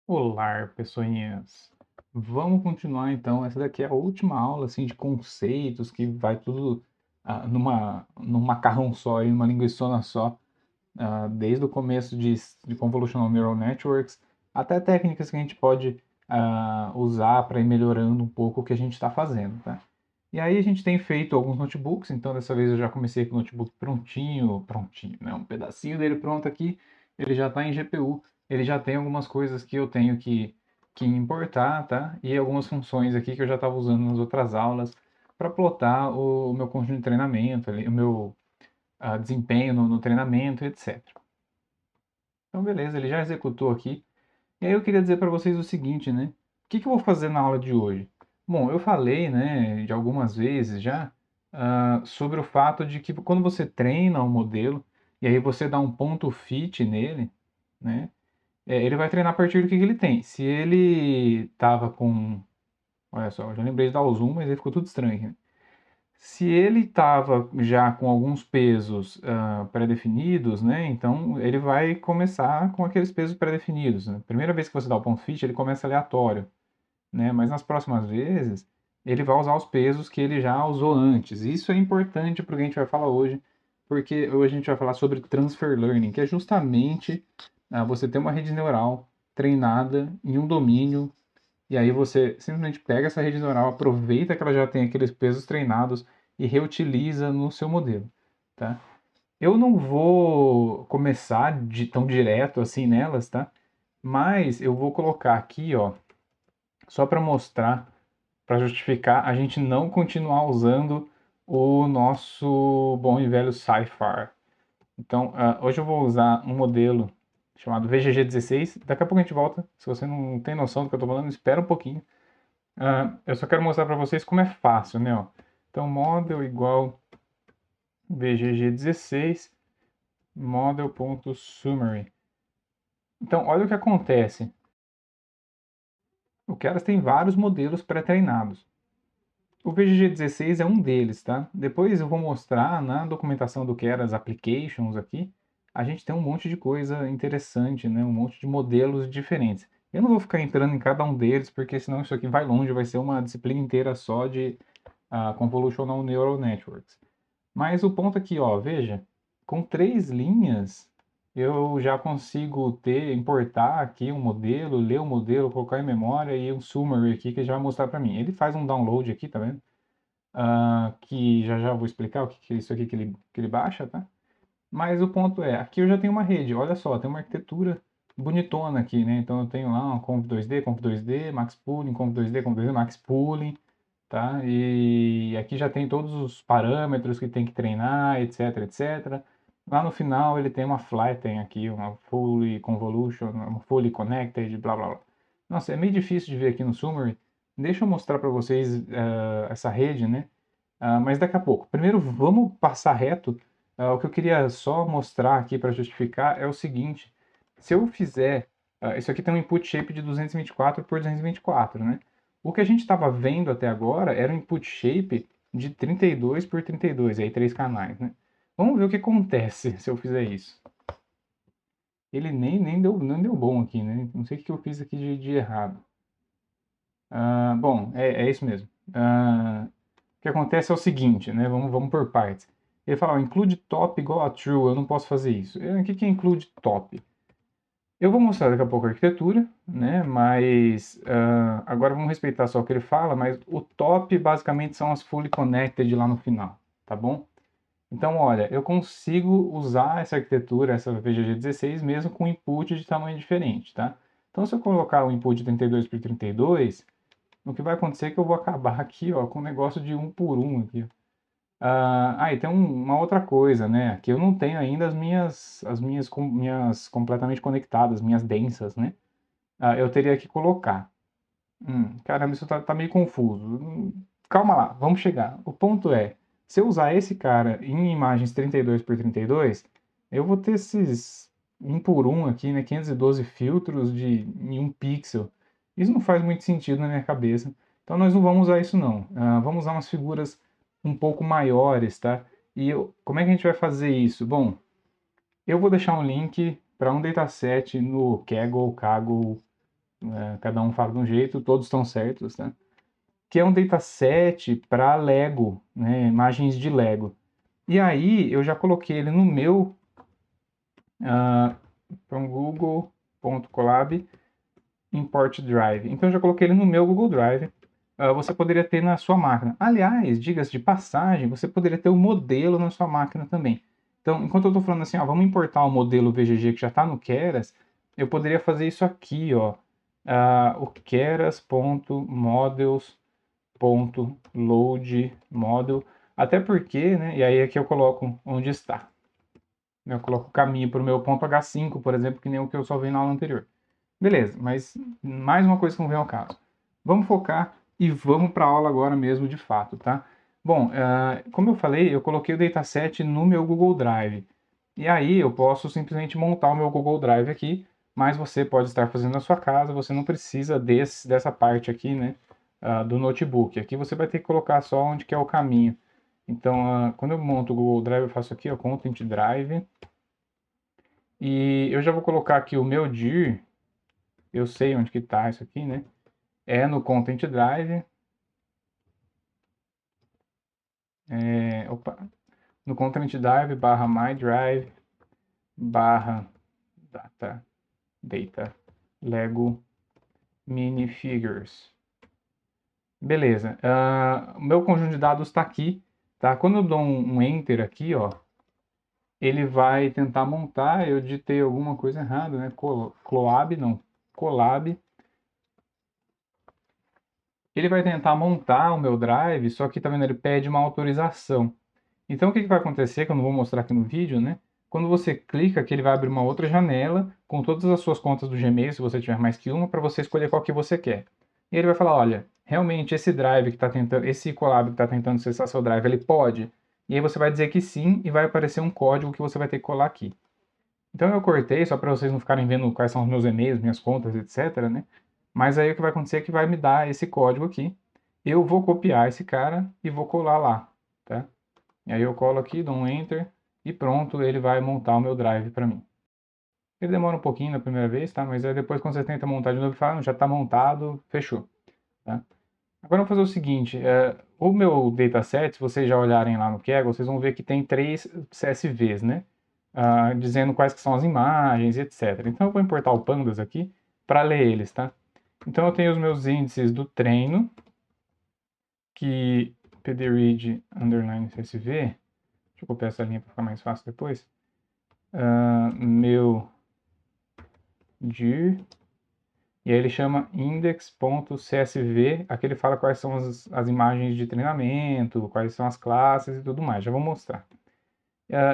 Olá, pessoinhas. Vamos continuar então. Essa daqui é a última aula assim de conceitos que vai tudo num macarrão só, em uma linguiçona só, desde o começo de Convolutional Neural Networks até técnicas que a gente pode usar para ir melhorando um pouco o que a gente está fazendo, tá? E aí a gente tem feito alguns notebooks, então dessa vez eu já comecei com o notebook prontinho, prontinho, né? Um pedacinho dele pronto aqui, ele já está em GPU, ele já tem algumas coisas que eu tenho que importar, tá? E algumas funções aqui que eu já estava usando nas outras aulas para plotar o meu conjunto de treinamento, o meu desempenho no treinamento, etc. Então, beleza, ele já executou aqui. E aí eu queria dizer para vocês o seguinte, né? O que eu vou fazer na aula de hoje? Bom, eu falei, né, de algumas vezes já, sobre o fato de que quando você treina um modelo e aí você dá um ponto fit nele, né, ele vai treinar a partir do que ele tem. Se ele estava com, olha só, eu já lembrei de dar o zoom, mas aí ficou tudo estranho, né? Se ele estava já com alguns pesos pré-definidos, né, então ele vai começar com aqueles pesos pré-definidos, né? Primeira vez que você dá o ponto fit, ele começa aleatório, né, mas nas próximas vezes ele vai usar os pesos que ele já usou antes. Isso é importante para o que a gente vai falar hoje, porque hoje a gente vai falar sobre transfer learning, que é justamente você ter uma rede neural treinada em um domínio e aí você simplesmente pega essa rede neural, aproveita que ela já tem aqueles pesos treinados e reutiliza no seu modelo, tá? Eu não vou começar tão direto assim nelas, tá? Mas eu vou colocar aqui, ó, só para mostrar, para justificar a gente não continuar usando o nosso bom e velho Sci-Fi. Então, hoje eu vou usar um modelo chamado VGG16. Daqui a pouco a gente volta. Se você não tem noção do que eu estou falando, espera um pouquinho. Eu só quero mostrar para vocês como é fácil, né? Ó. Então, model igual VGG16 model.summary. Então, olha o que acontece. O Keras tem vários modelos pré-treinados. O VGG16 é um deles, tá? Depois eu vou mostrar na documentação do Keras Applications aqui, a gente tem um monte de coisa interessante, né? Um monte de modelos diferentes. Eu não vou ficar entrando em cada um deles, porque senão isso aqui vai longe, vai ser uma disciplina inteira só de Convolutional Neural Networks. Mas o ponto aqui, ó, veja, com 3 linhas eu já consigo importar aqui um modelo, ler o modelo, colocar em memória e um summary aqui que já vai mostrar para mim. Ele faz um download aqui, tá vendo? Que já já vou explicar o que é isso aqui que ele baixa, tá? Mas o ponto é, aqui eu já tenho uma rede, olha só, tem uma arquitetura bonitona aqui, né? Então eu tenho lá um conv2d, max pooling, conv2d, max pooling, tá? E aqui já tem todos os parâmetros que tem que treinar, etc, etc. Lá no final ele tem uma flatten aqui, uma fully convolution, uma fully connected, blá blá blá. Nossa, é meio difícil de ver aqui no summary. Deixa eu mostrar para vocês essa rede, né? Mas daqui a pouco. Primeiro vamos passar reto. O que eu queria só mostrar aqui para justificar é o seguinte: se eu fizer, isso aqui tem um input shape de 224 por 224, né? O que a gente estava vendo até agora era um input shape de 32 por 32, aí 3 canais, né? Vamos ver o que acontece se eu fizer isso. Ele nem deu bom aqui, né? Não sei o que eu fiz aqui de errado. Bom, é isso mesmo. O que acontece é o seguinte, né? Vamos por partes. Ele fala, ó, include top igual a true, eu não posso fazer isso. O que é include top? Eu vou mostrar daqui a pouco a arquitetura, né? Mas agora vamos respeitar só o que ele fala, mas o top basicamente são as fully connected lá no final, tá bom? Então, olha, eu consigo usar essa arquitetura, essa VGG16, mesmo com input de tamanho diferente, tá? Então, se eu colocar o input 32 por 32, o que vai acontecer é que eu vou acabar aqui, ó, com um negócio de 1 por 1 aqui. E tem uma outra coisa, né? Aqui eu não tenho ainda minhas completamente conectadas, minhas densas, né? Eu teria que colocar. Caramba, isso tá meio confuso. Calma lá, vamos chegar. O ponto é, se eu usar esse cara em imagens 32 por 32, eu vou ter esses 1 por 1 aqui, né? 512 filtros em 1 pixel. Isso não faz muito sentido na minha cabeça. Então nós não vamos usar isso não. Vamos usar umas figuras um pouco maiores, tá? Como é que a gente vai fazer isso? Bom, eu vou deixar um link para um dataset no Kaggle, Cada um fala de um jeito, todos estão certos, tá? Que é um dataset para Lego, né? Imagens de Lego. E aí eu já coloquei ele no meu from google.colab import drive. Então eu já coloquei ele no meu Google Drive. Você poderia ter na sua máquina. Aliás, diga-se de passagem, você poderia ter o modelo na sua máquina também. Então, enquanto eu estou falando assim, ó, vamos importar o modelo VGG que já está no Keras, eu poderia fazer isso aqui, ó, o keras.models.load model, até porque, né, e aí aqui eu coloco onde está. Eu coloco o caminho para o meu ponto H5, por exemplo, que nem o que eu só vi na aula anterior. Beleza, mas mais uma coisa que não vem ao caso. Vamos focar e vamos para a aula agora mesmo de fato, tá? Bom, como eu falei, eu coloquei o dataset no meu Google Drive. E aí eu posso simplesmente montar o meu Google Drive aqui, mas você pode estar fazendo na sua casa, você não precisa dessa parte aqui, né, do notebook. Aqui você vai ter que colocar só onde que é o caminho. Então, quando eu monto o Google Drive, eu faço aqui, ó, Content Drive. E eu já vou colocar aqui o meu dir, eu sei onde que tá isso aqui, né? É no Content Drive. No Content Drive barra My Drive barra data Lego minifigures. Beleza. O meu conjunto de dados está aqui, tá? Quando eu dou um Enter aqui, ó, ele vai tentar montar. Eu digitei alguma coisa errada, né? Colab, não. Colab. Ele vai tentar montar o meu drive, só que tá vendo, ele pede uma autorização. Então o que vai acontecer, que eu não vou mostrar aqui no vídeo, né? Quando você clica aqui, ele vai abrir uma outra janela com todas as suas contas do Gmail, se você tiver mais que uma, para você escolher qual que você quer. E ele vai falar, olha, realmente esse drive que está tentando, esse Colab que está tentando acessar seu drive, ele pode? E aí você vai dizer que sim e vai aparecer um código que você vai ter que colar aqui. Então eu cortei só para vocês não ficarem vendo quais são os meus e-mails, minhas contas, etc, né? Mas aí o que vai acontecer é que vai me dar esse código aqui. Eu vou copiar esse cara e vou colar lá, tá? E aí eu colo aqui, dou um Enter e pronto, ele vai montar o meu Drive para mim. Ele demora um pouquinho na primeira vez, tá? Mas aí depois quando você tenta montar de novo, ele fala, já está montado, fechou, tá? Agora eu vou fazer o seguinte, o meu dataset, se vocês já olharem lá no Kaggle, vocês vão ver que tem 3 CSVs, né? Dizendo quais que são as imagens, etc. Então eu vou importar o Pandas aqui para ler eles, tá? Então eu tenho os meus índices do treino, que pdread underline CSV, deixa eu copiar essa linha para ficar mais fácil depois, meu dir, e aí ele chama index.csv, aqui ele fala quais são as imagens de treinamento, quais são as classes e tudo mais, já vou mostrar.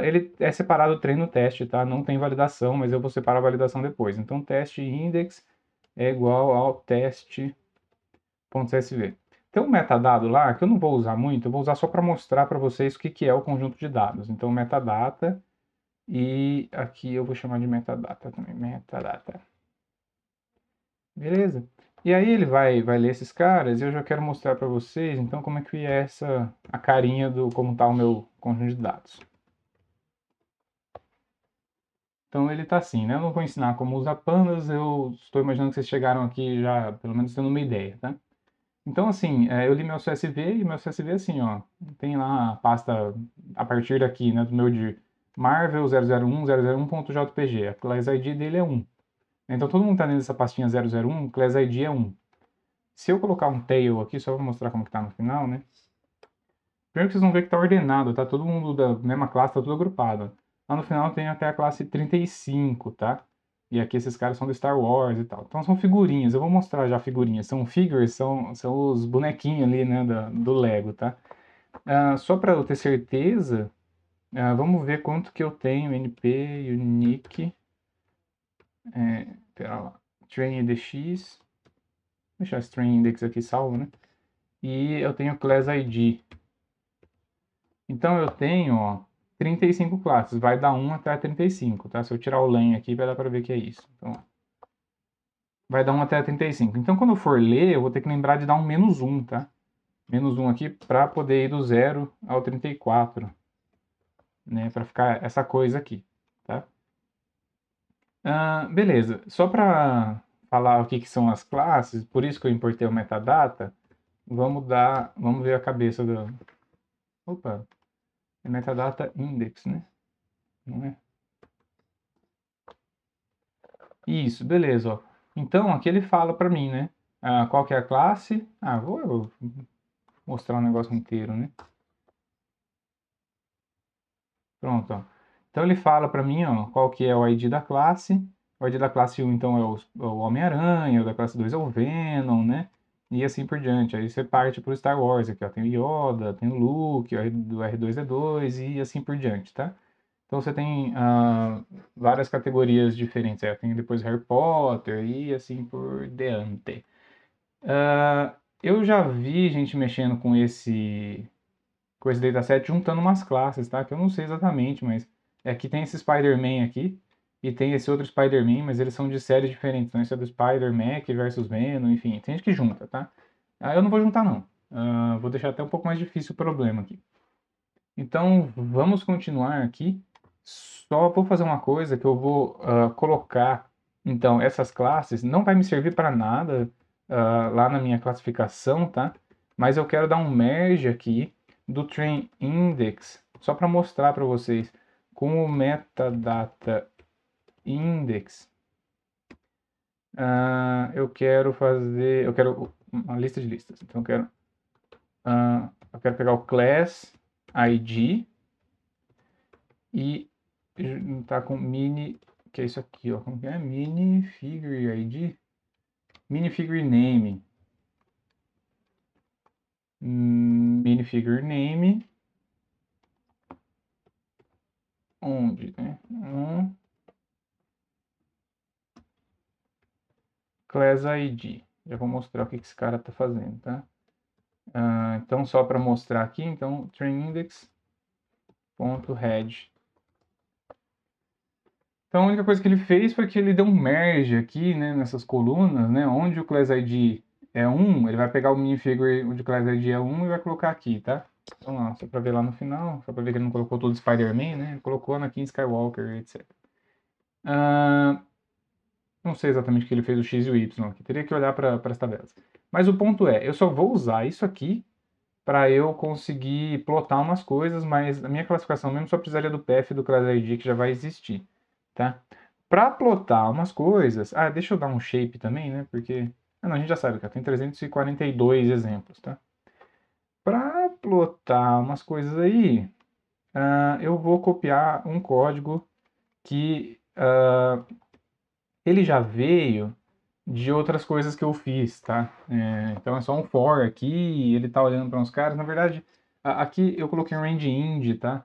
Ele é separado treino-teste, tá? Não tem validação, mas eu vou separar a validação depois. Então, teste index é igual ao teste.csv. Tem um metadado lá que eu não vou usar muito, eu vou usar só para mostrar para vocês o que é o conjunto de dados. Então, metadata, e aqui eu vou chamar de metadata também, metadata. Beleza? E aí ele vai ler esses caras e eu já quero mostrar para vocês, então, como é que é a carinha do como está o meu conjunto de dados. Então ele está assim, né? Eu não vou ensinar como usar pandas, eu estou imaginando que vocês chegaram aqui já, pelo menos tendo uma ideia, tá? Então assim, eu li meu CSV e meu CSV é assim, ó, tem lá a pasta a partir daqui, né, do meu dir, Marvel 001.jpg, a class ID dele é 1. Então todo mundo está dentro dessa pastinha 001, class ID é 1. Se eu colocar um tail aqui, só para mostrar como que tá no final, né? Primeiro que vocês vão ver que tá ordenado, tá? Todo mundo da mesma classe, tá tudo agrupado. Lá no final tem até a classe 35, tá? E aqui esses caras são do Star Wars e tal. Então são figurinhas, eu vou mostrar já figurinhas. São figures, são os bonequinhos ali, né, do Lego, tá? Só para eu ter certeza, vamos ver quanto que eu tenho, np unique, pera lá, train.dx, deixar esse train index aqui salvo, né? E eu tenho class ID. Então eu tenho, ó, 35 classes, vai dar 1 até 35, tá? Se eu tirar o len aqui, vai dar para ver que é isso. Então, vai dar 1 até 35. Então, quando eu for ler, eu vou ter que lembrar de dar um -1, tá? -1 aqui para poder ir do 0 ao 34, né? Para ficar essa coisa aqui, tá? Beleza. Só para falar o que, que são as classes, por isso que eu importei o metadata, vamos ver a cabeça do... Opa, é metadata index, né? Não é? Isso, beleza, ó. Então, aqui ele fala para mim, né? Qual que é a classe? Vou mostrar o negócio inteiro, né? Pronto, ó. Então ele fala para mim, ó, qual que é o ID da classe. O ID da classe 1, então, é o Homem-Aranha, o da classe 2 é o Venom, né? E assim por diante. Aí você parte para o Star Wars, aqui, ó, tem o Yoda, tem o Luke, do R2-D2 e assim por diante, tá? Então você tem várias categorias diferentes. Aí tem depois Harry Potter e assim por diante. Eu já vi gente mexendo com esse dataset juntando umas classes, tá? Que eu não sei exatamente, mas aqui tem esse Spider-Man aqui e tem esse outro Spider-Man, mas eles são de séries diferentes. Então esse é do Spider-Man versus Venom, enfim, tem gente que junta, tá? Eu não vou juntar não. Vou deixar até um pouco mais difícil o problema aqui. Então vamos continuar aqui. Só vou fazer uma coisa que eu vou colocar. Então essas classes não vai me servir para nada lá na minha classificação, tá? Mas eu quero dar um merge aqui do train index, só para mostrar para vocês com o metadata index. Eu quero uma lista de listas. Então eu quero pegar o class ID e tá com mini, que é isso aqui, ó, como que é? Minifigure ID, minifigure name, minifigure name, onde, né? Class ID. Já vou mostrar o que esse cara tá fazendo, tá? Então só para mostrar aqui, então train index.head. Então a única coisa que ele fez foi que ele deu um merge aqui, né, nessas colunas, né, onde o class ID é 1, ele vai pegar o minifigure onde o class ID é 1 e vai colocar aqui, tá? Então lá, só para ver lá no final, só para ver que ele não colocou todo Spider-Man, né, ele colocou Anakin Skywalker, etc. Não sei exatamente o que ele fez o X e o Y aqui, teria que olhar para as tabelas. Mas o ponto é, eu só vou usar isso aqui para eu conseguir plotar umas coisas, mas a minha classificação mesmo só precisaria do PF do Class ID que já vai existir, tá? Para plotar umas coisas... deixa eu dar um shape também, né? Porque... não, a gente já sabe, que tem 342 exemplos, tá? Para plotar umas coisas aí, eu vou copiar um código que ele já veio de outras coisas que eu fiz, tá? Então é só um for aqui, ele tá olhando para uns caras. Na verdade, aqui eu coloquei um range ind, tá?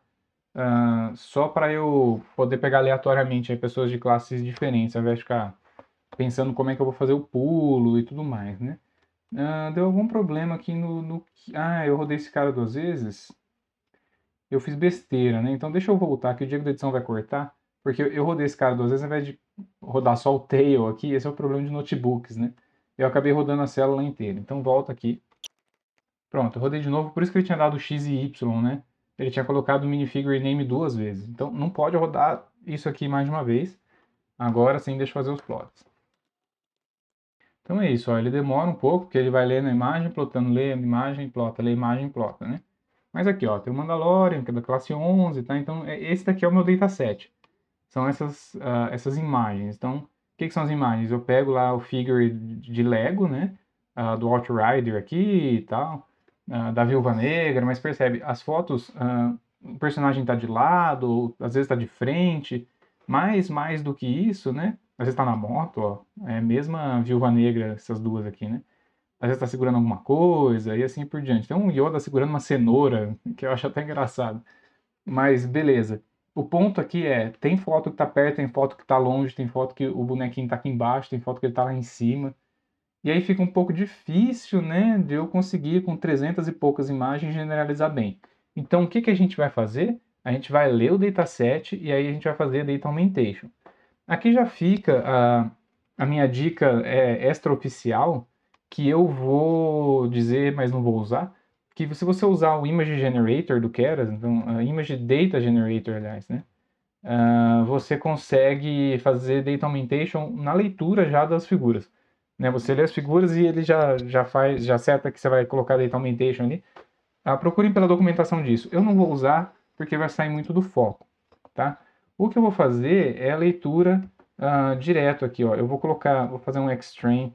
Só para eu poder pegar aleatoriamente aí pessoas de classes diferentes, ao invés de ficar pensando como é que eu vou fazer o pulo e tudo mais, né? Deu algum problema aqui eu rodei esse cara 2 vezes. Eu fiz besteira, né? Então deixa eu voltar, que o Diego da edição vai cortar, porque eu rodei esse cara 2 vezes ao invés de rodar só o tail aqui. Esse é o problema de notebooks, né? Eu acabei rodando a célula inteira. Então volta aqui. Pronto, eu rodei de novo, por isso que ele tinha dado X e Y, né? Ele tinha colocado o minifigure name 2 vezes. Então não pode rodar isso aqui mais de uma vez. Agora sim, deixa eu fazer os plots. Então é isso, ó, ele demora um pouco, porque ele vai lendo a imagem, plotando, lê a imagem, plota, lê a imagem, plota, né? Mas aqui, ó, tem o Mandalorian, que é da classe 11, tá? Então esse daqui é o meu dataset. São essas imagens. Então, o que são as imagens? Eu pego lá o figure de Lego, né? Do Outrider aqui e tal, da Viúva Negra, mas percebe, as fotos, o personagem está de lado, às vezes está de frente, mas mais do que isso, né? Às vezes está na moto, ó, é a mesma Viúva Negra, essas duas aqui, né? Às vezes está segurando alguma coisa e assim por diante. Tem um Yoda segurando uma cenoura, que eu acho até engraçado. Mas beleza. O ponto aqui é, tem foto que tá perto, tem foto que tá longe, tem foto que o bonequinho tá aqui embaixo, tem foto que ele tá lá em cima. E aí fica um pouco difícil, né, de eu conseguir com 300 e poucas imagens generalizar bem. Então o que que a gente vai fazer? A gente vai ler o dataset e aí a gente vai fazer a data augmentation. Aqui já fica a minha dica extraoficial, que eu vou dizer, mas não vou usar, que se você usar o Image Generator do Keras, então, Image Data Generator, aliás, né? Você consegue fazer Data Augmentation na leitura já das figuras. né? Você lê as figuras e ele já seta que você vai colocar data augmentation ali. Procurem pela documentação disso. Eu não vou usar porque vai sair muito do foco, tá? O que eu vou fazer é a leitura direto aqui, ó. Vou fazer um extreme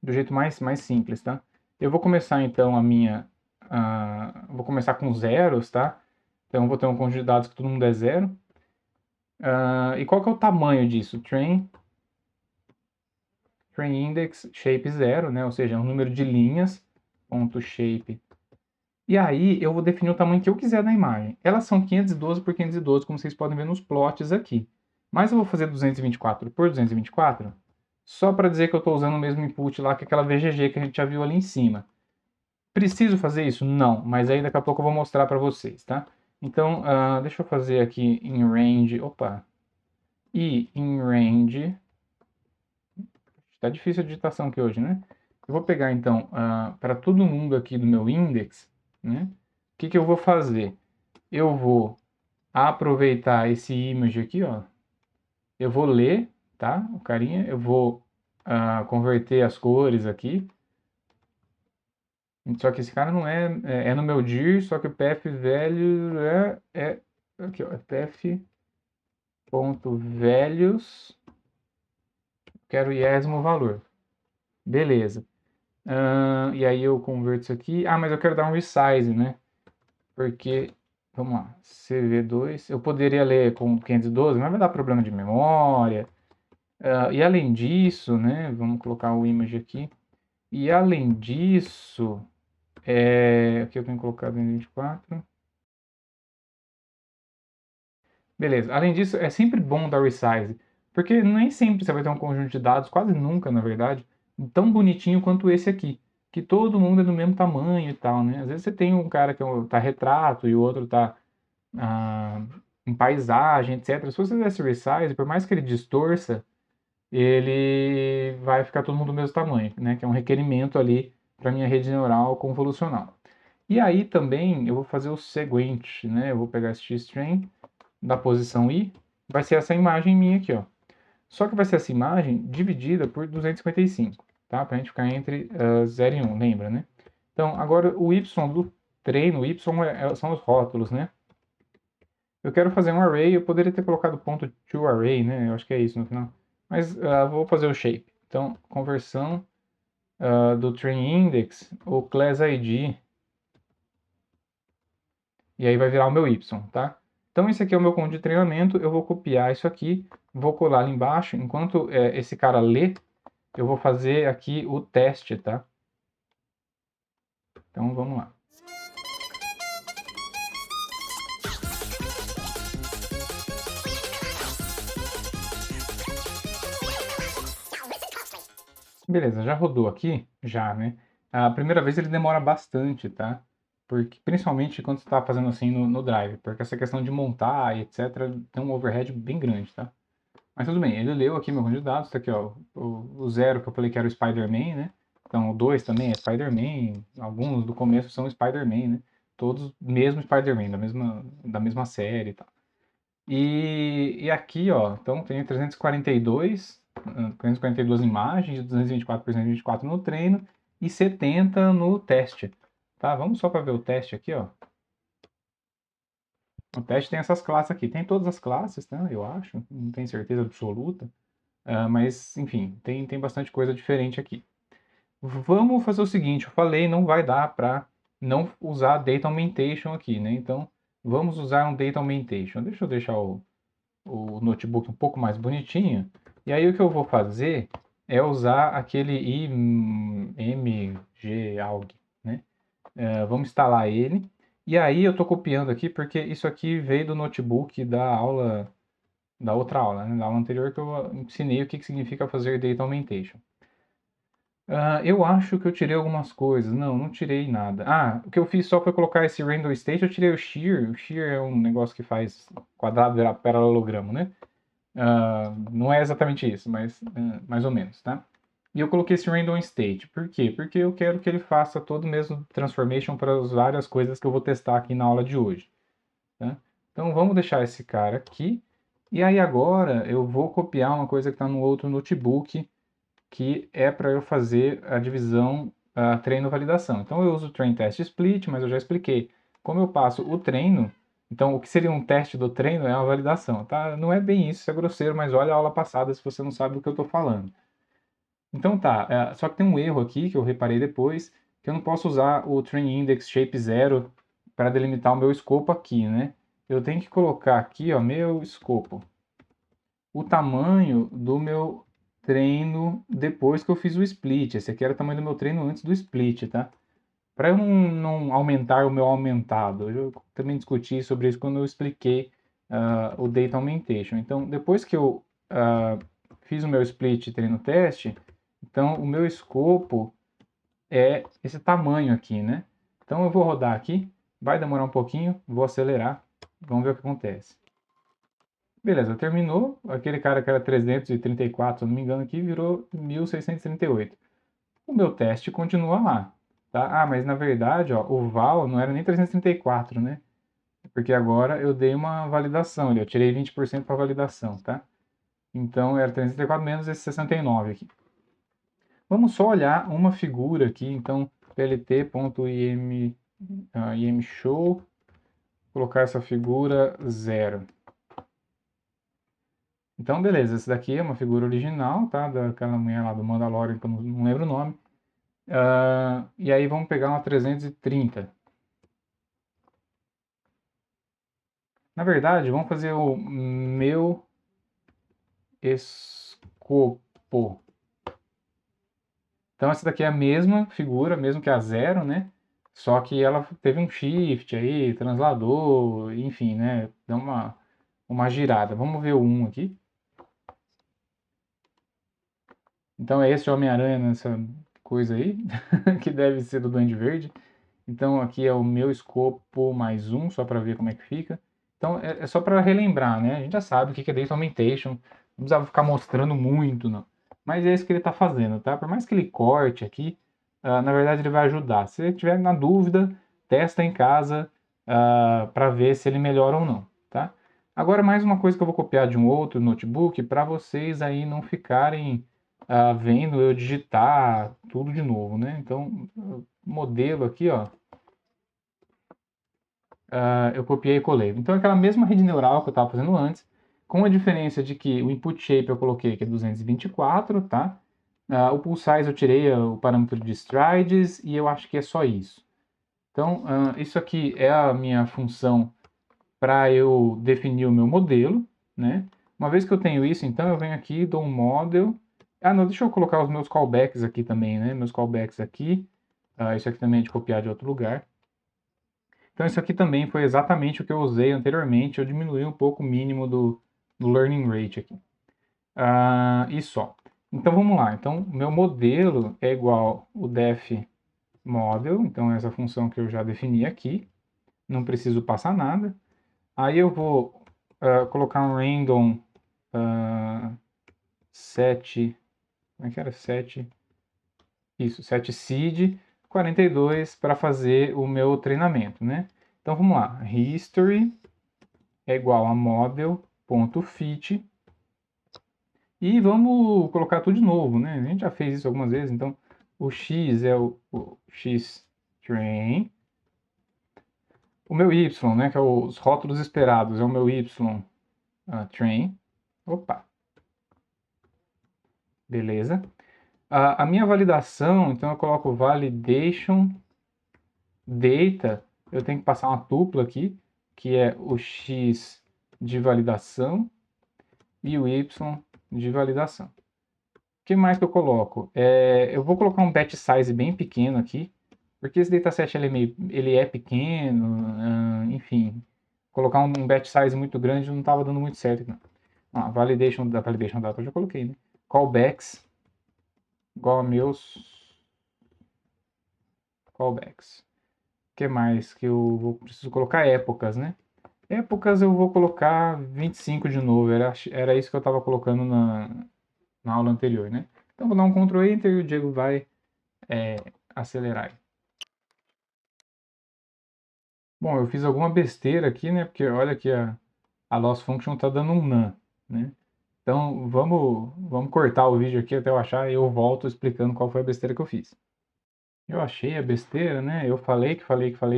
do jeito mais simples, tá? Eu vou começar então vou começar com zeros, tá? Então eu vou ter um conjunto de dados que todo mundo é zero. E qual que é o tamanho disso? Train index shape 0, né? Ou seja, é um número de linhas, ponto shape. E aí eu vou definir o tamanho que eu quiser da imagem. Elas são 512 por 512, como vocês podem ver nos plots aqui. Mas eu vou fazer 224 por 224, só para dizer que eu estou usando o mesmo input lá que aquela VGG que a gente já viu ali em cima. Preciso fazer isso? Não, mas aí daqui a pouco eu vou mostrar para vocês, tá? Então, deixa eu fazer aqui em range, e em range, tá difícil a digitação aqui hoje, né? Eu vou pegar então, para todo mundo aqui do meu index, né? O que eu vou fazer? Eu vou aproveitar esse image aqui, ó. Eu vou ler, tá? O carinha, eu vou converter as cores aqui. Só que esse cara não é no meu dir, só que o path velho aqui, ó, path.values, quero iésimo valor. Beleza. E aí eu converto isso aqui. Mas eu quero dar um resize, né? Porque, vamos lá, CV2, eu poderia ler com 512, mas vai dar problema de memória. E além disso, né, vamos colocar o image aqui. E além disso, aqui eu tenho colocado em 24. Beleza. Além disso, é sempre bom dar resize, porque nem sempre você vai ter um conjunto de dados, quase nunca, na verdade, tão bonitinho quanto esse aqui, que todo mundo é do mesmo tamanho e tal, né? Às vezes você tem um cara que tá retrato e o outro tá em paisagem, etc. Se você desse resize, por mais que ele distorça, ele vai ficar todo mundo do mesmo tamanho, né? Que é um requerimento ali para minha rede neural convolucional. E aí também eu vou fazer o seguinte, né? Eu vou pegar esse string da posição i, vai ser essa imagem minha aqui, ó. Só que vai ser essa imagem dividida por 255, tá? Para a gente ficar entre 0 e 1, lembra, né? Então, agora o y do treino, o y são os rótulos, né? Eu quero fazer um array, eu poderia ter colocado ponto to array, né? Eu acho que é isso no final. Mas vou fazer o shape. Então, conversão do train index, o class id, e aí vai virar o meu y, tá? Então, esse aqui é o meu conjunto de treinamento, eu vou copiar isso aqui, vou colar ali embaixo, enquanto esse cara lê, eu vou fazer aqui o teste, tá? Então, vamos lá. Beleza, já rodou aqui? Já, né? A primeira vez ele demora bastante, tá? Porque, principalmente quando você está fazendo assim no Drive, porque essa questão de montar e etc. tem um overhead bem grande, tá? Mas tudo bem, ele leu aqui meu banco de dados, tá aqui, ó, o 0 que eu falei que era o Spider-Man, né? Então o 2 também é Spider-Man, alguns do começo são Spider-Man, né? Todos mesmo Spider-Man, da mesma série e tal. E aqui, ó, então tem 342 imagens, 224 por 224 no treino e 70 no teste, tá? Vamos só para ver o teste aqui, ó. O teste tem essas classes aqui, tem todas as classes, tá? Eu acho, não tenho certeza absoluta, mas enfim, tem bastante coisa diferente aqui. Vamos fazer o seguinte, eu falei, não vai dar para não usar data augmentation aqui, né? Então, vamos usar um data augmentation. Deixa eu deixar o notebook um pouco mais bonitinho. E aí o que eu vou fazer é usar aquele imgalg, né? Vamos instalar ele. E aí eu estou copiando aqui porque isso aqui veio do notebook da outra aula, né? Da aula anterior que eu ensinei o que significa fazer data augmentation. Eu acho que eu tirei algumas coisas. Não tirei nada. O que eu fiz só foi colocar esse random state, eu tirei o shear. O shear é um negócio que faz quadrado virar paralelogramo, né? Não é exatamente isso, mas mais ou menos, tá? E eu coloquei esse random state. Por quê? Porque eu quero que ele faça todo o mesmo transformation para as várias coisas que eu vou testar aqui na aula de hoje, tá? Então vamos deixar esse cara aqui. E aí agora eu vou copiar uma coisa que está no outro notebook, que é para eu fazer a divisão treino-validação. Então eu uso o train test split, mas eu já expliquei. Como eu passo o treino, então o que seria um teste do treino é uma validação, tá? Não é bem isso, isso é grosseiro, mas olha a aula passada se você não sabe do que eu estou falando. Então tá, só que tem um erro aqui que eu reparei depois, que eu não posso usar o train index shape 0 para delimitar o meu escopo aqui, né? Eu tenho que colocar aqui, ó, meu escopo, o tamanho do meu treino depois que eu fiz o split. Esse aqui era o tamanho do meu treino antes do split, tá? Para eu não aumentar o meu aumentado. Eu também discuti sobre isso quando eu expliquei o Data Augmentation. Então, depois que eu fiz o meu split treino teste, então o meu escopo é esse tamanho aqui, né? Então eu vou rodar aqui, vai demorar um pouquinho, vou acelerar, vamos ver o que acontece. Beleza, terminou. Aquele cara que era 334, se eu não me engano, aqui virou 1638. O meu teste continua lá, tá? Ah, mas na verdade, ó, o val não era nem 334, né? Porque agora eu dei uma validação ali, eu tirei 20% para validação, tá? Então era 334 menos esse 69 aqui. Vamos só olhar uma figura aqui, então plt.imshow, colocar essa figura 0. Então, beleza, essa daqui é uma figura original, tá? Daquela mulher lá do Mandalorian, que eu não lembro o nome. E aí vamos pegar uma 330. Na verdade, vamos fazer o meu escopo. Então, essa daqui é a mesma figura, mesmo que a 0, né? Só que ela teve um shift aí, transladou, enfim, né? Deu uma girada. Vamos ver o 1 aqui. Então é esse Homem-Aranha nessa coisa aí, que deve ser do Duende Verde. Então aqui é o meu escopo mais 1, só para ver como é que fica. Então é só para relembrar, né? A gente já sabe o que é Data Augmentation, não precisava ficar mostrando muito, não. Mas é isso que ele está fazendo, tá? Por mais que ele corte aqui, na verdade ele vai ajudar. Se tiver na dúvida, testa em casa para ver se ele melhora ou não, tá? Agora mais uma coisa que eu vou copiar de um outro notebook para vocês aí não ficarem vendo eu digitar tudo de novo, né? Então, modelo aqui, ó, eu copiei e colei. Então, é aquela mesma rede neural que eu estava fazendo antes, com a diferença de que o input shape eu coloquei que é 224, tá? O pool size eu tirei o parâmetro de strides e eu acho que é só isso. Então, isso aqui é a minha função para eu definir o meu modelo, né? Uma vez que eu tenho isso, então eu venho aqui, dou um model. Ah, não, deixa eu colocar os meus callbacks aqui também, né? Meus callbacks aqui. Isso aqui também é de copiar de outro lugar. Então isso aqui também foi exatamente o que eu usei anteriormente. Eu diminui um pouco o mínimo do learning rate aqui. E só. Então vamos lá. Então meu modelo é igual o def model. Então essa função que eu já defini aqui. Não preciso passar nada. Aí eu vou colocar um random set, como é que era? Set seed 42 para fazer o meu treinamento, né? Então vamos lá, history é igual a model.fit e vamos colocar tudo de novo, né? A gente já fez isso algumas vezes, então o x é o x train, o meu y, né, que é os rótulos esperados, é o meu y train. Opa, beleza. A minha validação, então eu coloco validation data, eu tenho que passar uma tupla aqui, que é o x de validação e o y de validação. O que mais que eu coloco? Eu vou colocar um batch size bem pequeno aqui, porque esse dataset ele é pequeno, enfim. Colocar um batch size muito grande não estava dando muito certo. Não. Validation data eu já coloquei, né? Callbacks igual a meus callbacks. O que mais que eu preciso colocar? Épocas, né? Épocas eu vou colocar 25 de novo, era isso que eu estava colocando na aula anterior, né? Então vou dar um Ctrl Enter e o Diego vai acelerar. Bom, eu fiz alguma besteira aqui, né? Porque olha que a loss function está dando um none, né? Então, vamos cortar o vídeo aqui até eu achar e eu volto explicando qual foi a besteira que eu fiz. Eu achei a besteira, né? Eu falei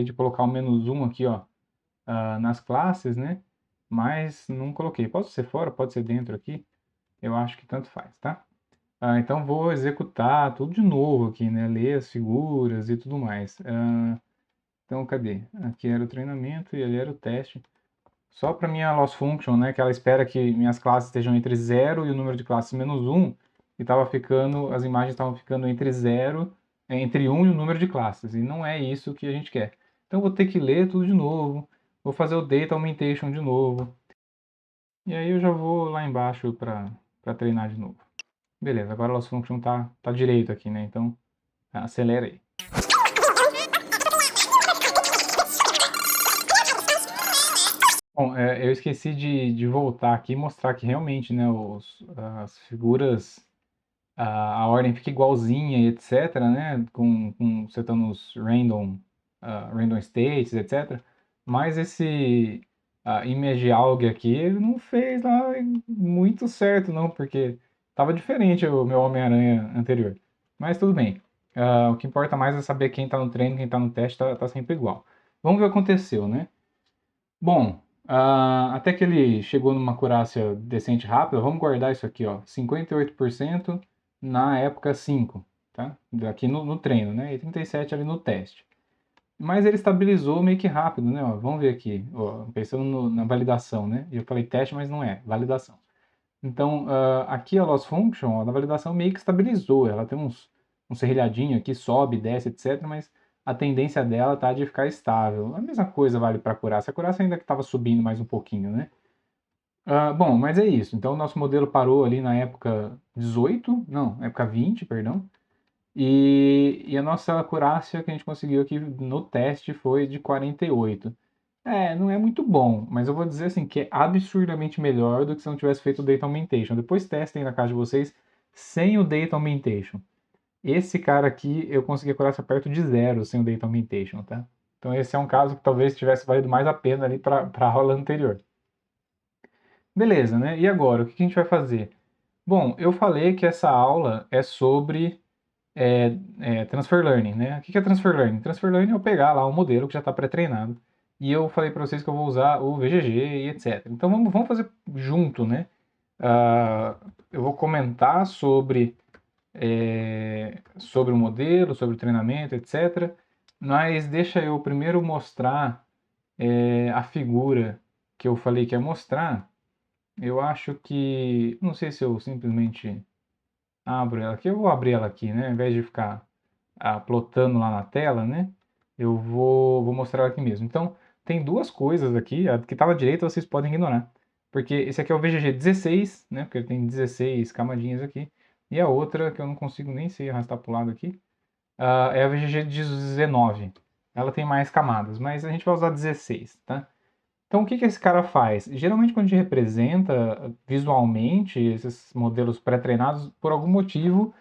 de colocar o -1 aqui, ó, nas classes, né? Mas não coloquei. Pode ser fora, pode ser dentro aqui. Eu acho que tanto faz, tá? Então vou executar tudo de novo aqui, né? Ler as figuras e tudo mais. Então, cadê? Aqui era o treinamento e ali era o teste. Só para minha loss function, né, que ela espera que minhas classes estejam entre 0 e o número de classes -1, e as imagens estavam ficando entre 0, entre 1 e o número de classes, e não é isso que a gente quer. Então vou ter que ler tudo de novo, vou fazer o data augmentation de novo, e aí eu já vou lá embaixo para treinar de novo. Beleza, agora a loss function tá direito aqui, né, então acelera aí. Bom, eu esqueci de voltar aqui e mostrar que realmente, né, as figuras, a ordem fica igualzinha e etc, né, com setando os random states, etc. Mas esse ImageAlg aqui ele não fez lá muito certo, não, porque tava diferente o meu Homem-Aranha anterior. Mas tudo bem. O que importa mais é saber quem tá no treino, quem tá no teste, tá sempre igual. Vamos ver o que aconteceu, né? Bom, até que ele chegou numa acurácia decente rápida, vamos guardar isso aqui, ó, 58% na época 5, tá? Aqui no treino, né? E 37 ali no teste. Mas ele estabilizou meio que rápido, né? Ó, vamos ver aqui, ó, pensando na validação, né? Eu falei teste, mas não é, validação. Então, aqui a loss function, ó, na validação meio que estabilizou, ela tem um serrilhadinho aqui, sobe, desce, etc, mas a tendência dela tá de ficar estável. A mesma coisa vale para a acurácia. A acurácia ainda que estava subindo mais um pouquinho, né? Bom, mas é isso. Então, o nosso modelo parou ali na época 18, não, época 20, perdão. E a nossa acurácia que a gente conseguiu aqui no teste foi de 48. Não é muito bom, mas eu vou dizer assim que é absurdamente melhor do que se não tivesse feito o Data Augmentation. Depois testem na casa de vocês sem o Data Augmentation. Esse cara aqui eu consegui acurácia perto de 0 sem o Data Augmentation, tá? Então esse é um caso que talvez tivesse valido mais a pena ali para a aula anterior. Beleza, né? E agora, o que a gente vai fazer? Bom, eu falei que essa aula é sobre Transfer Learning, né? O que é Transfer Learning? Transfer Learning é eu pegar lá um modelo que já está pré-treinado e eu falei para vocês que eu vou usar o VGG e etc. Então vamos fazer junto, né? Eu vou comentar sobre o modelo, sobre o treinamento, etc. Mas deixa eu primeiro mostrar a figura que eu falei que ia mostrar. Eu acho que... Não sei se eu simplesmente abro ela aqui. Eu vou abrir ela aqui, né? Ao invés de ficar plotando lá na tela, né? Eu vou mostrar ela aqui mesmo. Então, tem duas coisas aqui. A que está à direita vocês podem ignorar. Porque esse aqui é o VGG 16, né? Porque ele tem 16 camadinhas aqui. E a outra, que eu não consigo nem sei arrastar para o lado aqui, é a VGG 19. Ela tem mais camadas, mas a gente vai usar 16, tá? Então, o que esse cara faz? Geralmente, quando a gente representa visualmente esses modelos pré-treinados, por algum motivo,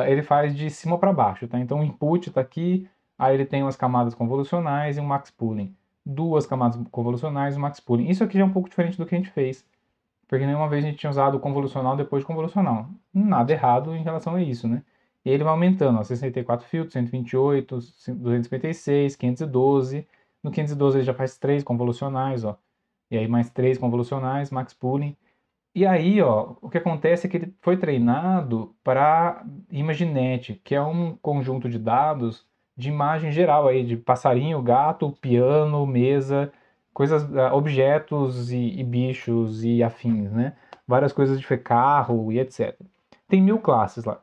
ele faz de cima para baixo, tá? Então, o input está aqui, aí ele tem umas camadas convolucionais e um max pooling. Duas camadas convolucionais e um max pooling. Isso aqui já é um pouco diferente do que a gente fez, porque nenhuma vez a gente tinha usado o convolucional depois de convolucional. Nada errado em relação a isso, né? E ele vai aumentando, ó, 64 filtros, 128, 256, 512. No 512 ele já faz 3 convolucionais, ó. E aí mais 3 convolucionais, max pooling. E aí, ó, o que acontece é que ele foi treinado para ImageNet, que é um conjunto de dados de imagem geral aí, de passarinho, gato, piano, mesa, coisas, objetos e bichos e afins, né? Várias coisas de carro e etc. Tem 1000 classes lá.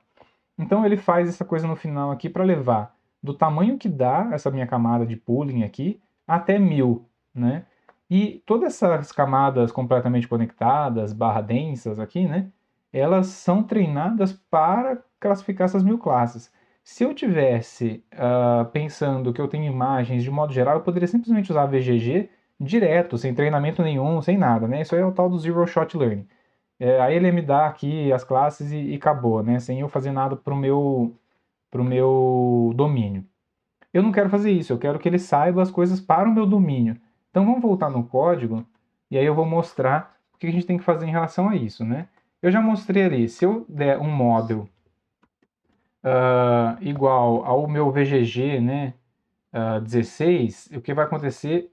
Então ele faz essa coisa no final aqui para levar do tamanho que dá essa minha camada de pooling aqui até 1000, né? E todas essas camadas completamente conectadas, barra densas aqui, né? Elas são treinadas para classificar essas 1000 classes. Se eu tivesse pensando que eu tenho imagens de modo geral, eu poderia simplesmente usar VGG direto, sem treinamento nenhum, sem nada, né? Isso aí é o tal do Zero Shot Learning. Aí ele me dá aqui as classes e acabou, né? Sem eu fazer nada pro meu domínio. Eu não quero fazer isso, eu quero que ele saiba as coisas para o meu domínio. Então vamos voltar no código e aí eu vou mostrar o que a gente tem que fazer em relação a isso, né? Eu já mostrei ali, se eu der um model igual ao meu VGG, né, 16, o que vai acontecer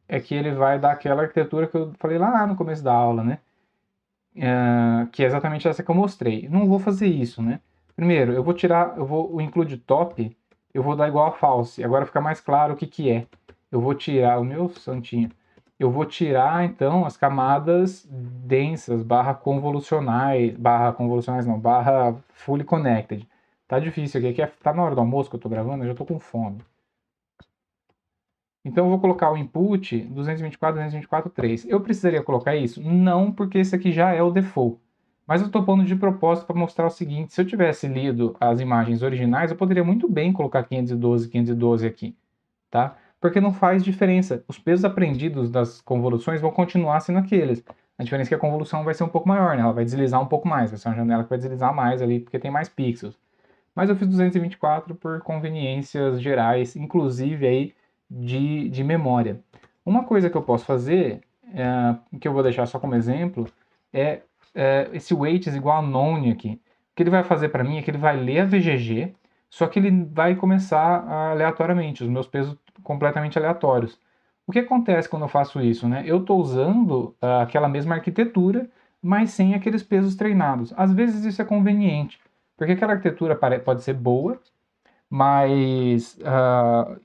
é que ele vai dar aquela arquitetura que eu falei lá no começo da aula, né? Que é exatamente essa que eu mostrei. Não vou fazer isso, né? Primeiro, eu vou tirar, o include top, eu vou dar igual a false. Agora fica mais claro o que que é. Eu vou tirar, o meu santinho, eu vou tirar então as camadas densas, barra convolucionais não, barra fully connected. Tá difícil aqui, tá na hora do almoço que eu tô gravando, eu já tô com fome. Então eu vou colocar o input 224, 224, 3. Eu precisaria colocar isso? Não, porque esse aqui já é o default. Mas eu estou pondo de propósito para mostrar o seguinte: se eu tivesse lido as imagens originais, eu poderia muito bem colocar 512, 512 aqui, tá? Porque não faz diferença. Os pesos aprendidos das convoluções vão continuar sendo aqueles. A diferença é que a convolução vai ser um pouco maior, né? Ela vai deslizar um pouco mais, vai ser uma janela que vai deslizar mais ali, porque tem mais pixels. Mas eu fiz 224 por conveniências gerais, inclusive aí de memória. Uma coisa que eu posso fazer, que eu vou deixar só como exemplo, é esse weights igual a none aqui. O que ele vai fazer para mim é que ele vai ler a VGG, só que ele vai começar aleatoriamente, os meus pesos completamente aleatórios. O que acontece quando eu faço isso, né? Eu estou usando aquela mesma arquitetura, mas sem aqueles pesos treinados. Às vezes isso é conveniente, porque aquela arquitetura pode ser boa, mas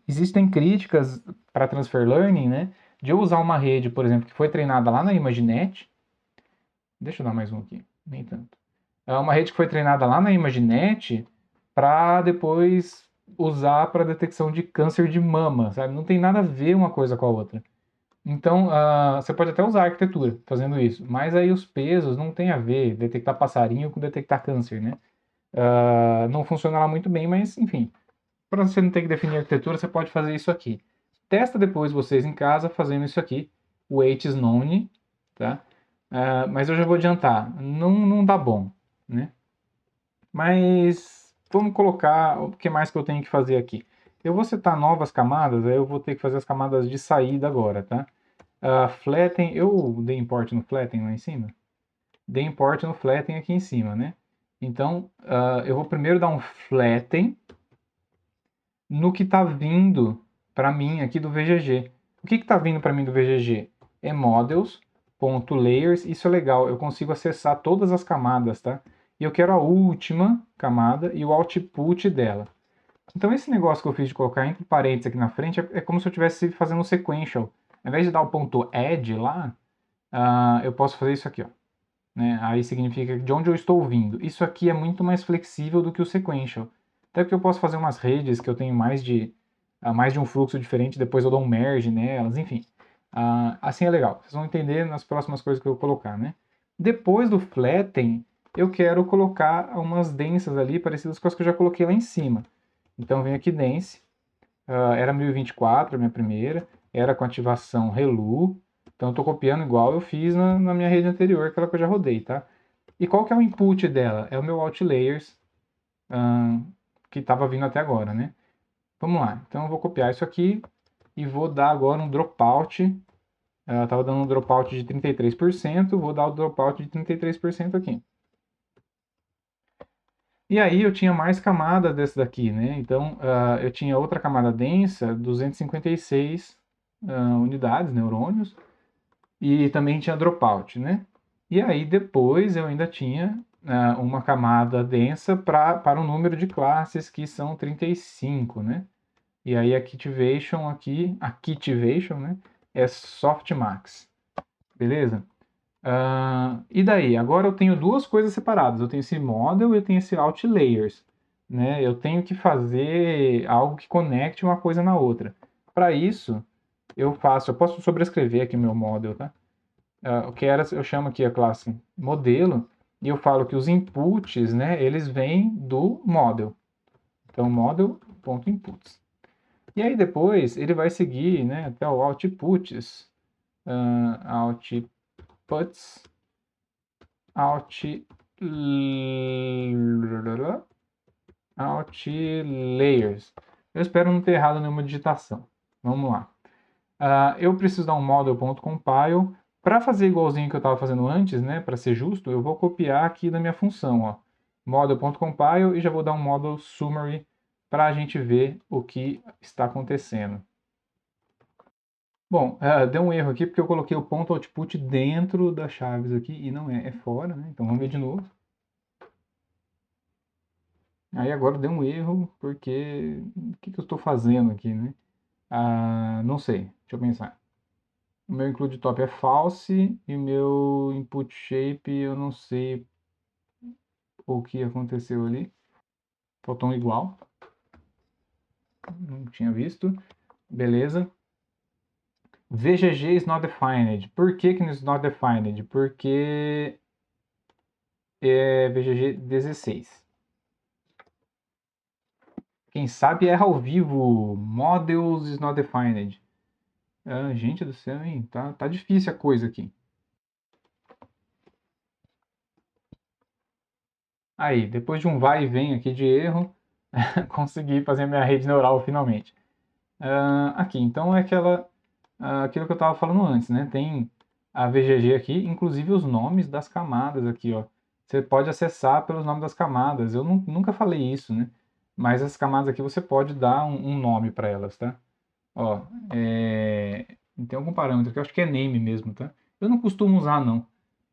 existem críticas para transfer learning, né? De eu usar uma rede, por exemplo, que foi treinada lá na ImageNet. Deixa eu dar mais um aqui, nem tanto. É uma rede que foi treinada lá na ImageNet para depois usar para detecção de câncer de mama, sabe? Não tem nada a ver uma coisa com a outra. Então, você pode até usar a arquitetura fazendo isso, mas aí os pesos não tem a ver, detectar passarinho com detectar câncer, né? Não funciona lá muito bem, mas enfim. Para você não ter que definir arquitetura, você pode fazer isso aqui. Testa depois vocês em casa fazendo isso aqui, o weights none, tá? Mas eu já vou adiantar, não dá bom, né? Mas vamos colocar o que mais que eu tenho que fazer aqui. Eu vou setar novas camadas, aí eu vou ter que fazer as camadas de saída agora, tá? Flatten, eu dei import no flatten lá em cima? Dei import no flatten aqui em cima, né? Então, eu vou primeiro dar um flatten no que está vindo para mim aqui do VGG. O que está vindo para mim do VGG? É models.layers, isso é legal, eu consigo acessar todas as camadas, tá? E eu quero a última camada e o output dela. Então esse negócio que eu fiz de colocar entre parênteses aqui na frente é como se eu estivesse fazendo um sequential. Ao invés de dar o ponto add lá, eu posso fazer isso aqui, ó. Né? Aí significa de onde eu estou vindo. Isso aqui é muito mais flexível do que o sequential. Até porque eu posso fazer umas redes que eu tenho mais de um fluxo diferente, depois eu dou um merge nelas, enfim. Assim é legal. Vocês vão entender nas próximas coisas que eu colocar, né? Depois do flatten, eu quero colocar umas densas ali, parecidas com as que eu já coloquei lá em cima. Então vem aqui dense, era 1024 a minha primeira, era com ativação relu, então eu estou copiando igual eu fiz na minha rede anterior, aquela que eu já rodei, tá? E qual que é o input dela? É o meu outlayers, que estava vindo até agora, né? Vamos lá, então eu vou copiar isso aqui e vou dar agora um dropout. Estava dando um dropout de 33%, vou dar o dropout de 33% aqui. E aí eu tinha mais camadas desse daqui, né? Então eu tinha outra camada densa, 256 unidades, neurônios, e também tinha dropout, né? E aí depois eu ainda tinha uma camada densa para um número de classes que são 35, né? E aí a Kitivation aqui, a Kitivation, né? É softmax, beleza? E daí? Agora eu tenho duas coisas separadas. Eu tenho esse model e eu tenho esse outlayers, né? Eu tenho que fazer algo que conecte uma coisa na outra. Para isso, eu posso sobrescrever aqui o meu model, tá? Eu chamo aqui a classe modelo e eu falo que os inputs, né, eles vêm do model. Então, model.inputs. E aí depois ele vai seguir, né, até o outputs, outputs, outlayers. Eu espero não ter errado nenhuma digitação. Vamos lá. Eu preciso dar um model.compile Para fazer igualzinho que eu estava fazendo antes, né, para ser justo, eu vou copiar aqui da minha função, ó, model.compile, e já vou dar um model summary para a gente ver o que está acontecendo. Bom, deu um erro aqui porque eu coloquei o ponto output dentro das chaves aqui e não é fora, né? Então vamos ver de novo. Aí agora deu um erro porque o que eu estou fazendo aqui, né? Não sei, deixa eu pensar. O meu include top é false e o meu input shape eu não sei o que aconteceu ali. Faltou um igual. Não tinha visto. Beleza. VGG is not defined. Por que que is not defined? Porque é VGG 16. Quem sabe erra ao vivo. Models is not defined. Gente do céu, hein? Tá difícil a coisa aqui. Aí, depois de um vai e vem aqui de erro, consegui fazer minha rede neural finalmente. Aqui, então é aquilo que eu estava falando antes, né? Tem a VGG aqui, inclusive os nomes das camadas aqui, ó. Você pode acessar pelos nomes das camadas. Eu nunca falei isso, né? Mas as camadas aqui você pode dar um nome para elas, tá? Ó, tem algum parâmetro que eu acho que é name mesmo, tá? Eu não costumo usar, não.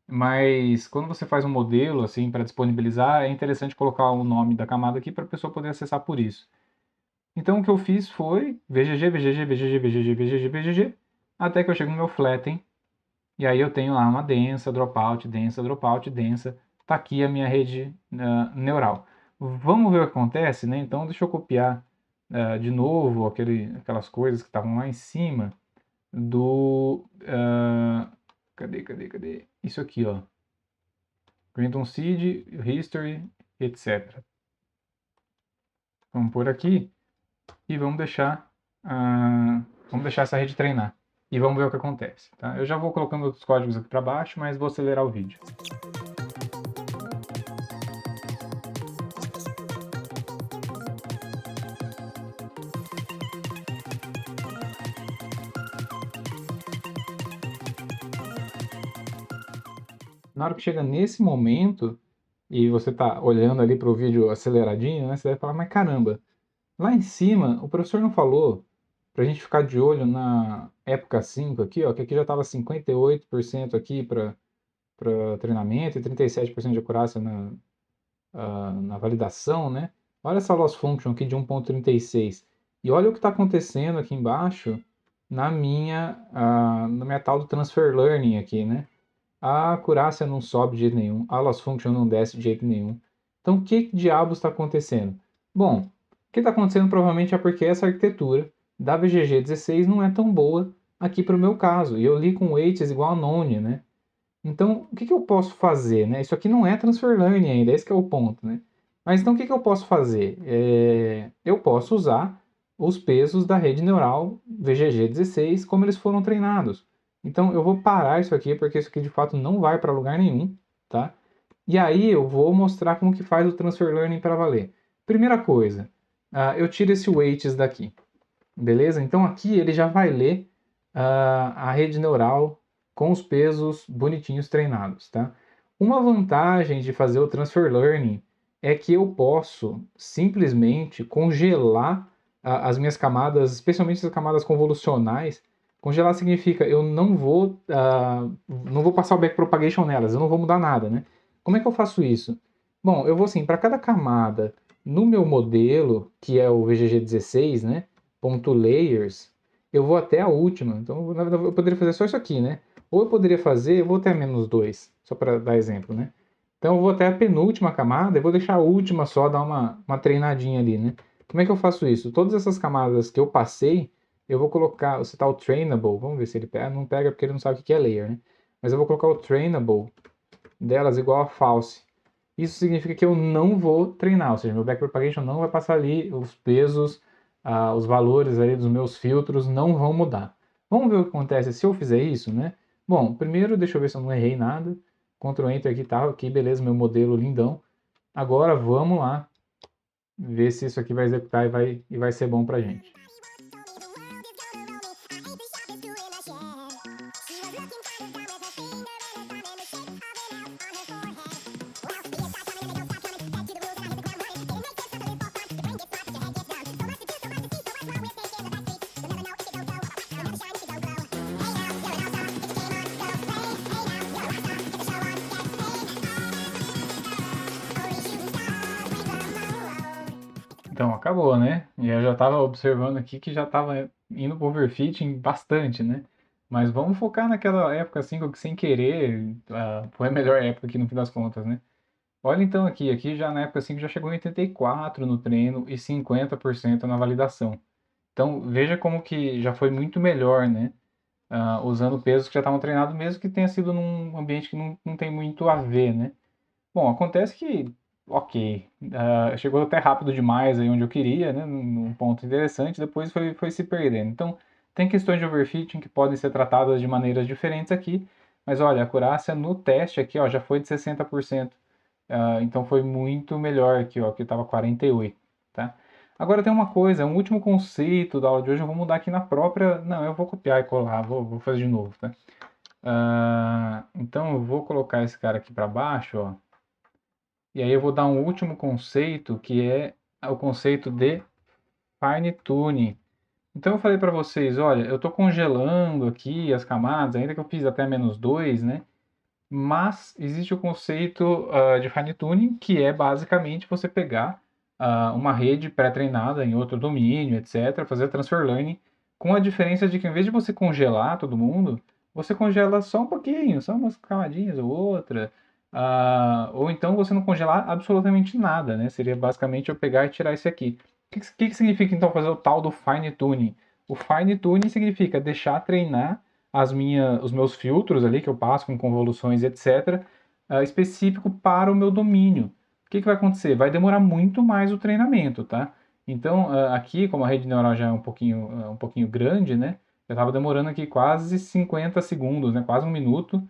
Mas quando você faz um modelo, assim, para disponibilizar, é interessante colocar o nome da camada aqui para a pessoa poder acessar por isso. Então o que eu fiz foi VGG, VGG, VGG, VGG, VGG, VGG, até que eu chego no meu flatten, e aí eu tenho lá uma densa, dropout, densa, dropout, densa. Tá aqui a minha rede neural. Vamos ver o que acontece, né? Então deixa eu copiar de novo aquelas coisas que estavam lá em cima do... cadê? Isso aqui, ó. Random Seed, History, etc. Vamos por aqui e vamos deixar essa rede treinar. E vamos ver o que acontece. Tá? Eu já vou colocando outros códigos aqui para baixo, mas vou acelerar o vídeo. Na hora que chega nesse momento, e você está olhando ali para o vídeo aceleradinho, né, você vai falar, mas caramba, lá em cima o professor não falou para a gente ficar de olho na época 5 aqui, ó, que aqui já estava 58% aqui para treinamento e 37% de acurácia na validação, né? Olha essa loss function aqui de 1.36. E olha o que está acontecendo aqui embaixo na minha tal do transfer learning aqui, né? A acurácia não sobe de jeito nenhum, a loss function não desce de jeito nenhum. Então, o que diabos está acontecendo? Bom, o que está acontecendo provavelmente é porque essa arquitetura da VGG 16 não é tão boa aqui para o meu caso. E eu li com weights igual a none, né? Então, o que eu posso fazer, né? Isso aqui não é transfer learning ainda, esse que é o ponto, né? Mas então, o que eu posso fazer? Eu posso usar os pesos da rede neural VGG 16 como eles foram treinados. Então, eu vou parar isso aqui, porque isso aqui de fato não vai para lugar nenhum, tá? E aí eu vou mostrar como que faz o transfer learning para valer. Primeira coisa, eu tiro esse weights daqui, beleza? Então aqui ele já vai ler a rede neural com os pesos bonitinhos treinados, tá? Uma vantagem de fazer o transfer learning é que eu posso simplesmente congelar as minhas camadas, especialmente as camadas convolucionais. Congelar significa eu não vou passar o backpropagation nelas, eu não vou mudar nada, né? Como é que eu faço isso? Bom, eu vou assim, para cada camada no meu modelo, que é o VGG 16, né? Ponto layers, eu vou até a última. Então, na verdade, eu poderia fazer só isso aqui, né? Ou eu poderia fazer, eu vou até -2, só para dar exemplo, né? Então, eu vou até a penúltima camada e vou deixar a última só dar uma treinadinha ali, né? Como é que eu faço isso? Todas essas camadas que eu passei, eu vou colocar, você tá o trainable, vamos ver se ele pega, não pega porque ele não sabe o que é layer, né? Mas eu vou colocar o trainable delas igual a false. Isso significa que eu não vou treinar, ou seja, meu backpropagation não vai passar ali, os pesos, os valores ali dos meus filtros não vão mudar. Vamos ver o que acontece se eu fizer isso, né? Bom, primeiro deixa eu ver se eu não errei nada. Ctrl Enter aqui, tá, aqui, beleza, meu modelo lindão. Agora vamos lá ver se isso aqui vai executar e vai ser bom pra gente. Então acabou, né? E eu já estava observando aqui que já estava indo pro overfitting bastante, né? Mas vamos focar naquela época 5 que sem querer foi a melhor época aqui no fim das contas, né? Olha então aqui já na época 5 já chegou em 84 no treino e 50% na validação. Então veja como que já foi muito melhor, né? Usando pesos que já estavam treinados, mesmo que tenha sido num ambiente que não tem muito a ver, né? Bom, acontece que, ok, chegou até rápido demais aí onde eu queria, né, num ponto interessante, depois foi se perdendo. Então, tem questões de overfitting que podem ser tratadas de maneiras diferentes aqui, mas olha, a acurácia no teste aqui, ó, já foi de 60%. Então foi muito melhor aqui, ó, que estava 48, tá? Agora tem uma coisa, um último conceito da aula de hoje, eu vou mudar aqui na própria. Não, eu vou copiar e colar, vou fazer de novo, tá? Então eu vou colocar esse cara aqui para baixo, ó. E aí eu vou dar um último conceito, que é o conceito de fine tuning. Então eu falei para vocês, olha, eu estou congelando aqui as camadas, ainda que eu fiz até -2, né? Mas existe o conceito de fine tuning, que é basicamente você pegar uma rede pré-treinada em outro domínio, etc., fazer transfer learning, com a diferença de que em vez de você congelar todo mundo, você congela só um pouquinho, só umas camadinhas ou outra. Ou então você não congelar absolutamente nada, né? Seria basicamente eu pegar e tirar isso aqui. O que significa então fazer o tal do fine tuning? O fine tuning significa deixar treinar os meus filtros ali que eu passo com convoluções, etc., específico para o meu domínio. O que vai acontecer? Vai demorar muito mais o treinamento, tá? Então, aqui, como a rede neural já é um pouquinho grande, né? Eu estava demorando aqui quase 50 segundos, né? Quase um minuto,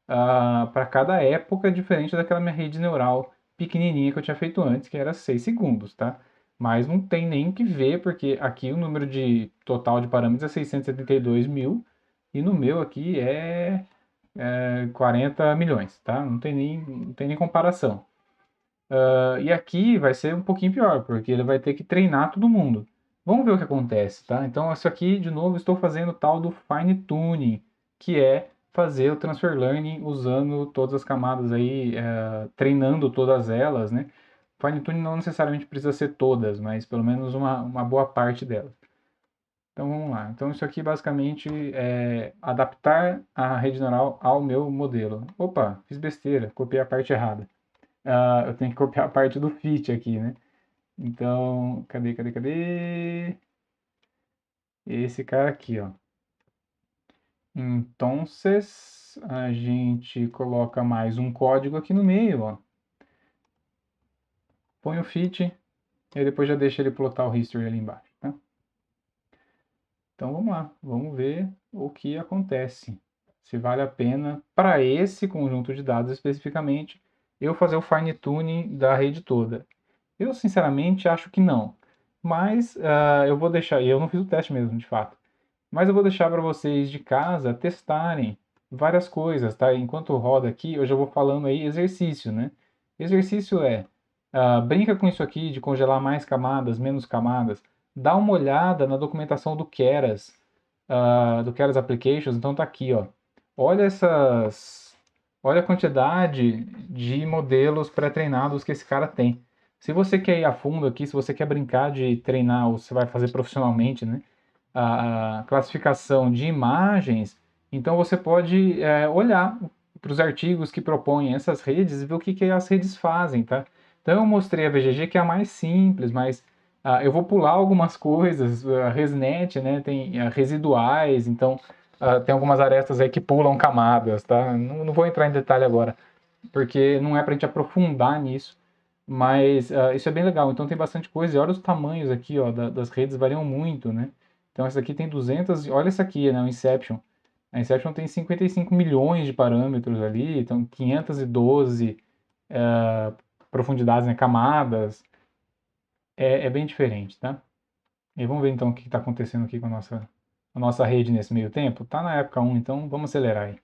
para cada época diferente daquela minha rede neural pequenininha que eu tinha feito antes, que era 6 segundos, tá? Mas não tem nem o que ver, porque aqui o número de total de parâmetros é 672 mil, e no meu aqui é 40 milhões, tá? Não tem nem comparação. E aqui vai ser um pouquinho pior, porque ele vai ter que treinar todo mundo. Vamos ver o que acontece, tá? Então, isso aqui, de novo, estou fazendo o tal do fine tuning, que é fazer o transfer learning usando todas as camadas aí, treinando todas elas, né? Fine tuning não necessariamente precisa ser todas, mas pelo menos uma boa parte delas. Então vamos lá. Então isso aqui basicamente é adaptar a rede neural ao meu modelo. Opa, fiz besteira, copiei a parte errada. Eu tenho que copiar a parte do fit aqui, né? Então, cadê? Esse cara aqui, ó. Então, a gente coloca mais um código aqui no meio, ó. Põe o fit e depois já deixa ele plotar o history ali embaixo, tá? Então vamos lá, vamos ver o que acontece. Se vale a pena, para esse conjunto de dados especificamente, eu fazer o fine tuning da rede toda. Eu sinceramente acho que não. Mas eu vou deixar, e eu não fiz o teste mesmo, de fato. Mas eu vou deixar para vocês de casa testarem várias coisas, tá? Enquanto roda aqui, eu já vou falando aí exercício, né? Exercício é, brinca com isso aqui de congelar mais camadas, menos camadas. Dá uma olhada na documentação do Keras, do Keras Applications. Então tá aqui, ó. Olha olha a quantidade de modelos pré-treinados que esse cara tem. Se você quer ir a fundo aqui, se você quer brincar de treinar ou você vai fazer profissionalmente, né? A classificação de imagens, então você pode olhar para os artigos que propõem essas redes e ver o que as redes fazem, tá? Então eu mostrei a VGG que é a mais simples, mas eu vou pular algumas coisas, a ResNet, né, tem residuais, então tem algumas arestas aí que pulam camadas, tá? Não vou entrar em detalhe agora, porque não é para a gente aprofundar nisso, mas isso é bem legal. Então tem bastante coisa. E olha os tamanhos aqui, ó, das redes variam muito, né? Então essa aqui tem 200, olha essa aqui, né, o Inception. A Inception tem 55 milhões de parâmetros ali, então 512 profundidades, né, camadas. É bem diferente, tá? E vamos ver então o que está acontecendo aqui com a nossa rede nesse meio tempo. Tá na época 1, então vamos acelerar aí.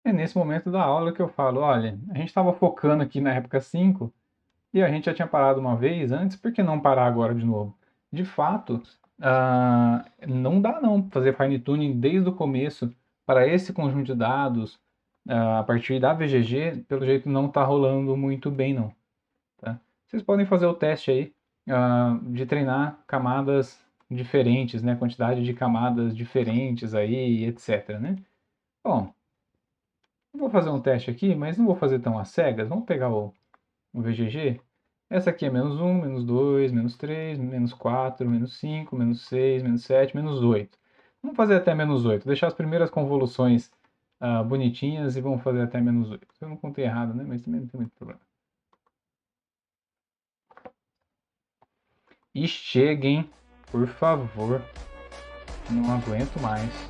É nesse momento da aula que eu falo, olha, a gente estava focando aqui na época 5 e a gente já tinha parado uma vez antes, por que não parar agora de novo? De fato, Não dá não pra fazer fine tuning desde o começo para esse conjunto de dados, a partir da VGG, pelo jeito não está rolando muito bem não, tá? Vocês podem fazer o teste aí, de treinar camadas diferentes, né? Quantidade de camadas diferentes aí, etc, né? Bom, eu vou fazer um teste aqui, mas não vou fazer tão às cegas. Vamos pegar o VGG. Essa aqui é -1, -2, -3, -4, -5, -6, -7, -8. Vamos fazer até -8. Deixar as primeiras convoluções bonitinhas e vamos fazer até -8. Eu não contei errado, né? Mas também não tem muito problema. E cheguem, por favor. Não aguento mais.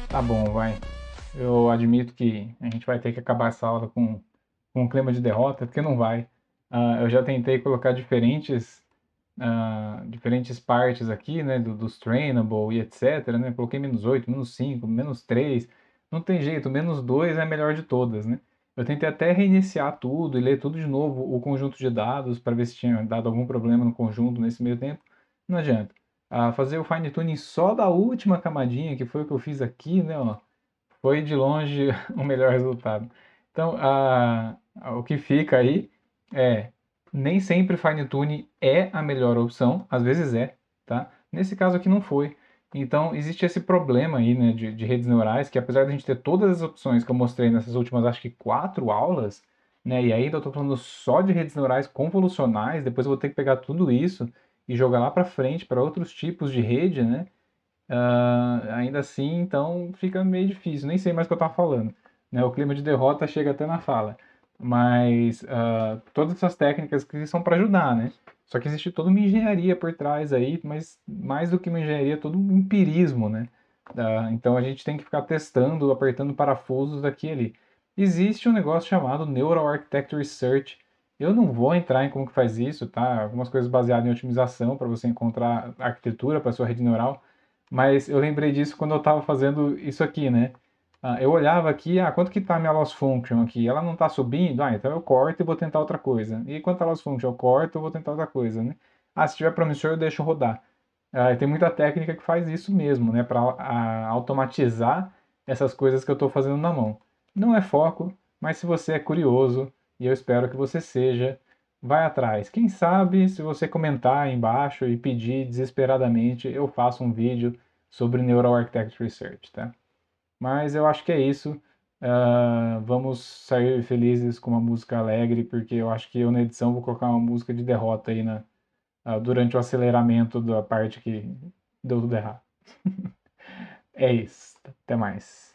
Tá bom, vai. Eu admito que a gente vai ter que acabar essa aula com um clima de derrota, porque não vai. Eu já tentei colocar diferentes partes aqui, né, dos trainable e etc, né? Coloquei -8, -5, -3. Não tem jeito, -2 é a melhor de todas, né? Eu tentei até reiniciar tudo e ler tudo de novo, o conjunto de dados, para ver se tinha dado algum problema no conjunto nesse meio tempo. Não adianta. Fazer o fine tuning só da última camadinha, que foi o que eu fiz aqui, né, ó, foi de longe o melhor resultado. Então, o que fica aí é, nem sempre fine tune é a melhor opção, às vezes é, tá? Nesse caso aqui não foi. Então, existe esse problema aí, né, de redes neurais, que apesar de a gente ter todas as opções que eu mostrei nessas últimas, acho que 4 aulas, né, e ainda eu tô falando só de redes neurais convolucionais, depois eu vou ter que pegar tudo isso e jogar lá para frente para outros tipos de rede, né? Ainda assim, então fica meio difícil. Nem sei mais o que eu estava falando, né? O clima de derrota chega até na fala. Mas todas essas técnicas que são para ajudar, né? Só que existe toda uma engenharia por trás aí, mas mais do que uma engenharia, todo um empirismo, né? Então a gente tem que ficar testando, apertando parafusos aqui e ali. Existe um negócio chamado Neural Architecture Research. Eu não vou entrar em como que faz isso, tá? Algumas coisas baseadas em otimização para você encontrar arquitetura para sua rede neural. Mas eu lembrei disso quando eu estava fazendo isso aqui, né? Eu olhava aqui, quanto que tá a minha loss function aqui? Ela não está subindo? Então eu corto e vou tentar outra coisa. E quanto a loss function? Eu corto e vou tentar outra coisa, né? Se tiver promissor, eu deixo rodar. Tem muita técnica que faz isso mesmo, né? Para automatizar essas coisas que eu estou fazendo na mão. Não é foco, mas se você é curioso, e eu espero que você seja, vai atrás. Quem sabe, se você comentar aí embaixo e pedir desesperadamente, eu faço um vídeo sobre Neural Architecture Research, tá? Mas eu acho que é isso. Vamos sair felizes com uma música alegre, porque eu acho que eu na edição vou colocar uma música de derrota aí durante o aceleramento da parte que deu tudo errado. É isso. Até mais.